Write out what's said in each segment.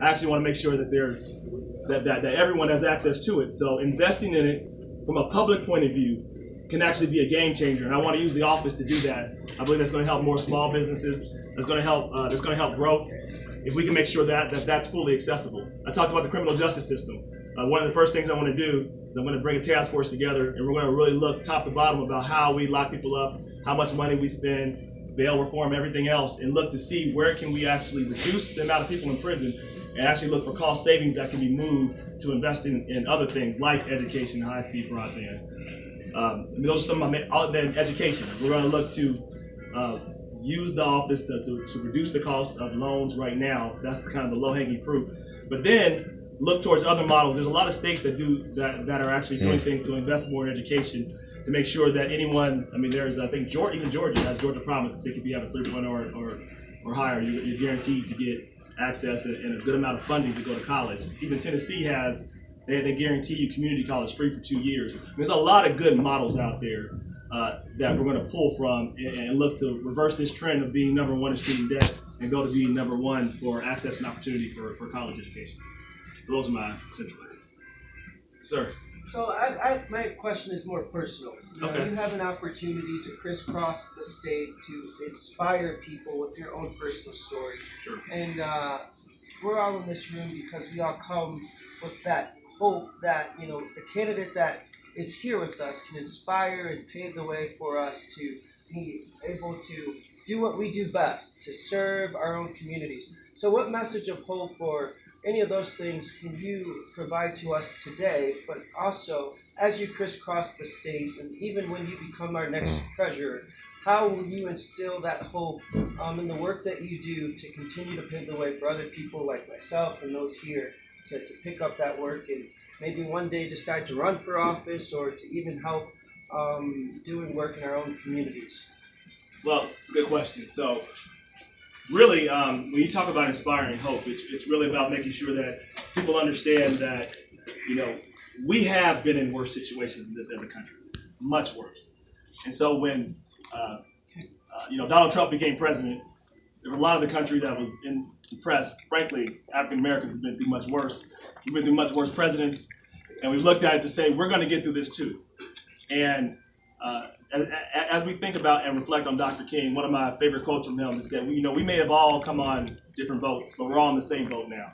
I actually want to make sure that that everyone has access to it. So investing in it from a public point of view can actually be a game changer, and I want to use the office to do that. I believe that's going to help more small businesses. That's going to help growth if we can make sure that's fully accessible. I talked about the criminal justice system. One of the first things I want to do is I'm going to bring a task force together, and we're going to really look top to bottom about how we lock people up, how much money we spend, bail reform, everything else, and look to see where can we actually reduce the amount of people in prison and actually look for cost savings that can be moved to invest in other things like education, high-speed broadband. Those are some of my then education. We're going to look to use the office to reduce the cost of loans right now. That's kind of the low-hanging fruit. But then look towards other models. There's a lot of states that that are actually doing things to invest more in education to make sure that anyone. I mean, there's I think even Georgia has Georgia Promise. I think if you have a 3.0 or higher, you're guaranteed to get access and a good amount of funding to go to college. Even Tennessee has. They guarantee you community college free for 2 years. There's a lot of good models out there that we're going to pull from and look to reverse this trend of being number one in student debt and go to being number one for access and opportunity for college education. So those are my central areas. Sir. So my question is more personal. You have an opportunity to crisscross the state to inspire people with your own personal story. Sure. And we're all in this room because we all come with that hope that the candidate that is here with us can inspire and pave the way for us to be able to do what we do best, to serve our own communities. So what message of hope or any of those things can you provide to us today, but also as you crisscross the state and even when you become our next treasurer, how will you instill that hope in the work that you do to continue to pave the way for other people like myself and those here to pick up that work and maybe one day decide to run for office or to even help doing work in our own communities? Well, it's a good question. So really, when you talk about inspiring hope, it's really about making sure that people understand that, we have been in worse situations than this as a country, much worse. And so when, Donald Trump became president, there were a lot of the country that was impressed. Frankly, African Americans have been through much worse. We've been through much worse presidents, and we've looked at it to say we're going to get through this too. And as we think about and reflect on Dr. King, one of my favorite quotes from him is that we may have all come on different boats, but we're all in the same boat now.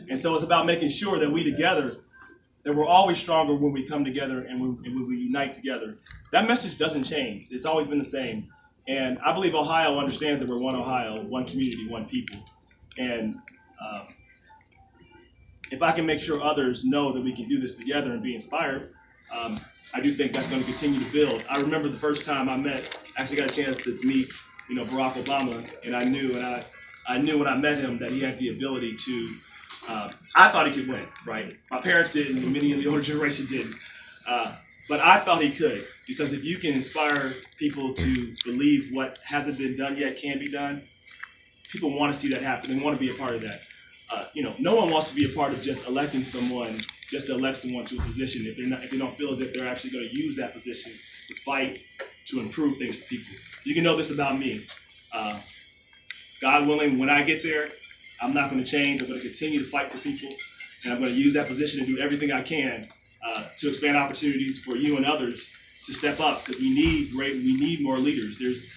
And so it's about making sure that we together, that we're always stronger when we come together and when we unite together. That message doesn't change. It's always been the same. And I believe Ohio understands that we're one Ohio, one community, one people. And if I can make sure others know that we can do this together and be inspired, I do think that's going to continue to build. I remember the first time actually got a chance to meet, Barack Obama, and I knew when I met him that he had the ability to. I thought he could win, right? My parents didn't, and many of the older generation didn't. But I thought he could, because if you can inspire people to believe what hasn't been done yet can be done, people want to see that happen. They want to be a part of that. No one wants to be a part of just electing someone, just to elect someone to a position if they don't feel as if they're actually going to use that position to fight to improve things for people. You can know this about me. God willing, when I get there, I'm not going to change. I'm going to continue to fight for people, and I'm going to use that position to do everything I can to expand opportunities for you and others to step up, because we need more leaders. There's,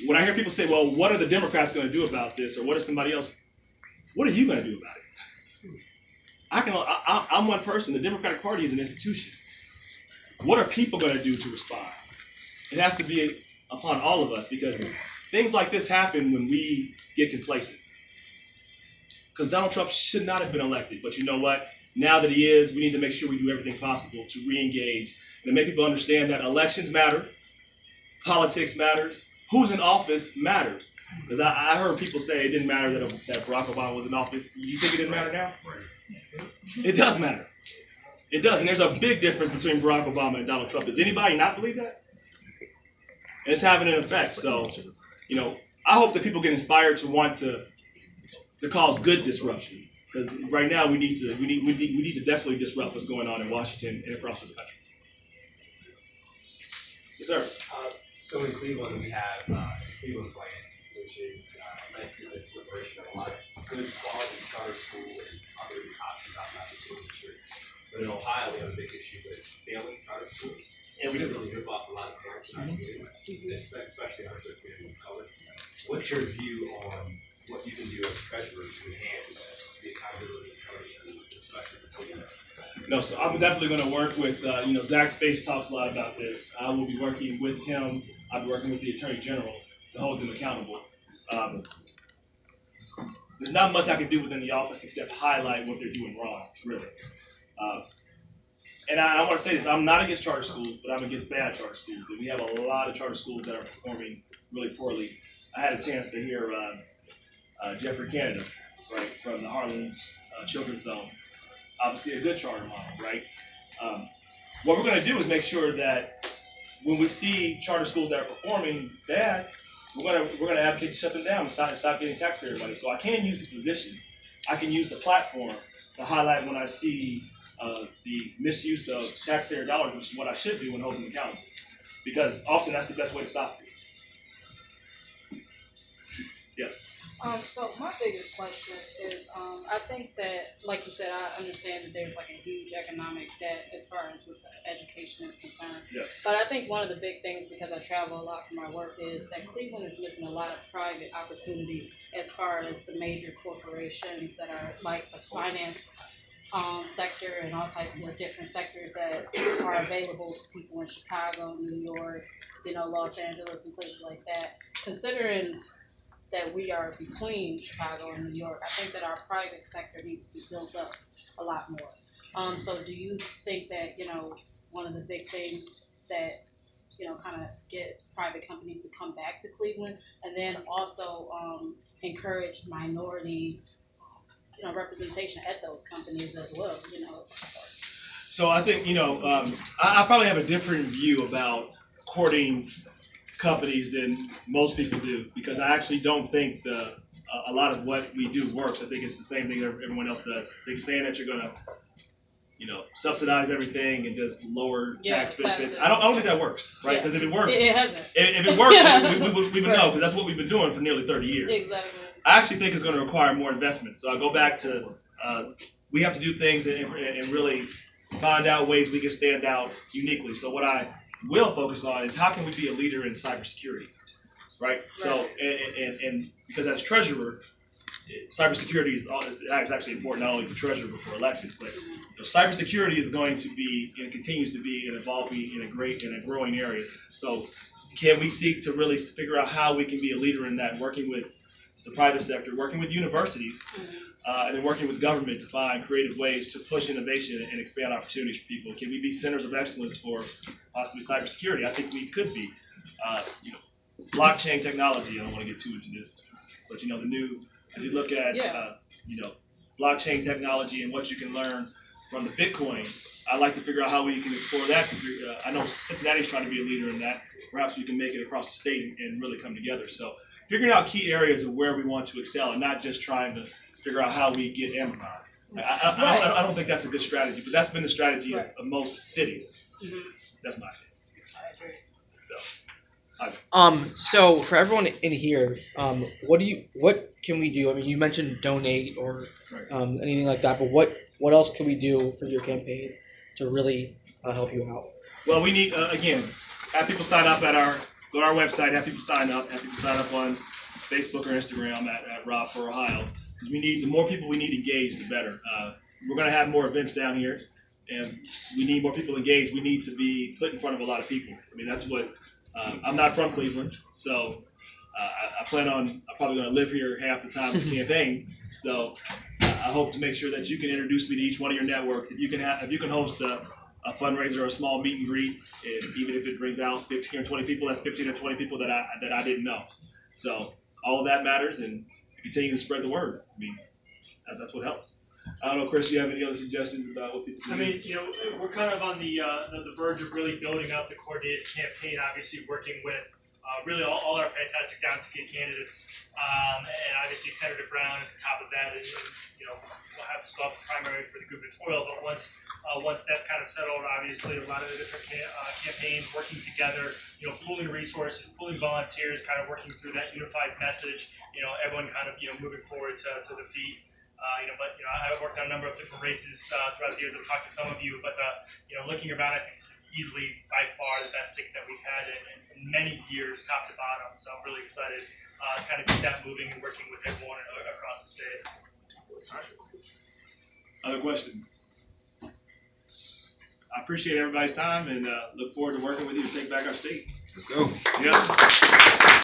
when I hear people say, well, what are the Democrats going to do about this? Or what is somebody else? What are you going to do about it? I'm one person. The Democratic Party is an institution. What are people going to do to respond? It has to be upon all of us, because things like this happen when we get complacent. Because Donald Trump should not have been elected. But you know what? Now that he is, we need to make sure we do everything possible to re-engage and to make people understand that elections matter, politics matters, who's in office matters. Because I heard people say it didn't matter that Barack Obama was in office. You think it didn't matter now? It does matter. It does. And there's a big difference between Barack Obama and Donald Trump. Does anybody not believe that? And it's having an effect. So, I hope that people get inspired to want to cause good disruption. Because right now we need to definitely disrupt what's going on in Washington and across this country. Yes, sir. So in Cleveland, we have Cleveland plan, which has led to the proliferation of a lot of good quality charter school and other options outside the school district. But in Ohio, we have a big issue with failing charter schools. Yeah, we do. Really rip off a lot of parents in our community, especially our community of color. What's your view on what you can do as treasurer to enhance the accountability of charter schools, especially for police? No, so I'm definitely going to work with, Zach Space talks a lot about this. I will be working with him. I'll be working with the Attorney General to hold them accountable. There's not much I can do within the office except highlight what they're doing wrong, really. And I want to say this, I'm not against charter schools, but I'm against bad charter schools. And we have a lot of charter schools that are performing really poorly. I had a chance to hear Jeffrey Canada, right, from the Harlem Children's Zone. Obviously a good charter model, right? What we're going to do is make sure that when we see charter schools that are performing bad, we're going to advocate to shut them down and stop getting taxpayer money. So I can use the position, I can use the platform to highlight when I see the misuse of taxpayer dollars, which is what I should do when holding them accountable, because often that's the best way to stop it. Yes. So my biggest question is, I think that, like you said, I understand that there's like a huge economic debt as far as with education is concerned. Yes. But I think one of the big things, because I travel a lot for my work, is that Cleveland is missing a lot of private opportunity as far as the major corporations that are like the finance sector and all types of different sectors that are available to people in Chicago, New York, Los Angeles and places like that. Considering that we are between Chicago and New York, I think that our private sector needs to be built up a lot more. So do you think that, one of the big things that, kind of get private companies to come back to Cleveland, and then also encourage minority, representation at those companies as well, So I think, I probably have a different view about courting companies than most people do, because I actually don't think a lot of what we do works. I think it's the same thing everyone else does. They're saying that you're going to, subsidize everything and just lower tax benefits. I don't think that works, right? Because if it worked, it hasn't. If it worked, we would know, because that's what we've been doing for nearly 30 years. Exactly. I actually think it's going to require more investment. So I go back to we have to do things and really find out ways we can stand out uniquely. So what I will focus on is how can we be a leader in cybersecurity, right? So and because as treasurer, cybersecurity is actually important not only for treasurer but for elections, but cybersecurity is going to be and continues to be an evolving and a growing area. So can we seek to really figure out how we can be a leader in that, working with the private sector, working with universities, and then working with government to find creative ways to push innovation and expand opportunities for people? Can we be centers of excellence for possibly cybersecurity? I think we could be. Blockchain technology, I don't want to get too into this, but as you look at, blockchain technology and what you can learn from the Bitcoin, I'd like to figure out how we can explore that. I know Cincinnati's trying to be a leader in that. Perhaps we can make it across the state and really come together. So figuring out key areas of where we want to excel and not just trying to figure out how we get Amazon. I don't think that's a good strategy, but that's been the strategy of most cities. Mm-hmm. That's my opinion. So for everyone in here, what can we do? I mean, you mentioned donate or anything like that, but what else can we do for your campaign to really help you out? Well, we need again, have people sign up go to our website, have people sign up on Facebook or Instagram at Rob for Ohio. Because the more people we need engaged, the better. We're going to have more events down here, and we need more people engaged. We need to be put in front of a lot of people. I mean, that's what. I'm not from Cleveland, so I'm probably going to live here half the time of the campaign. So I hope to make sure that you can introduce me to each one of your networks. If you can host a fundraiser or a small meet and greet, and even if it brings out 15 or 20 people, that's 15 or 20 people that I didn't know. So all of that matters, and continue to spread the word. I mean, that's what helps. I don't know, Chris, you have any other suggestions about what people can do? I mean, we're kind of on the verge of really building out the coordinated campaign, obviously working with really all our fantastic down-ticket candidates, and obviously Senator Brown at the top of that. And, you know, we'll have still have the primary for the gubernatorial, but once that's kind of settled, obviously a lot of the different campaigns working together, you know, pooling resources, pooling volunteers, kind of working through that unified message. You know, everyone kind of moving forward to defeat. But I've worked on a number of different races throughout the years. I've talked to some of you, but looking around, I think this is easily by far the best ticket that we've had in many years, top to bottom. So I'm really excited to kind of keep that moving and working with everyone across the state. Other questions? I appreciate everybody's time and look forward to working with you to take back our state. Let's go. Yeah.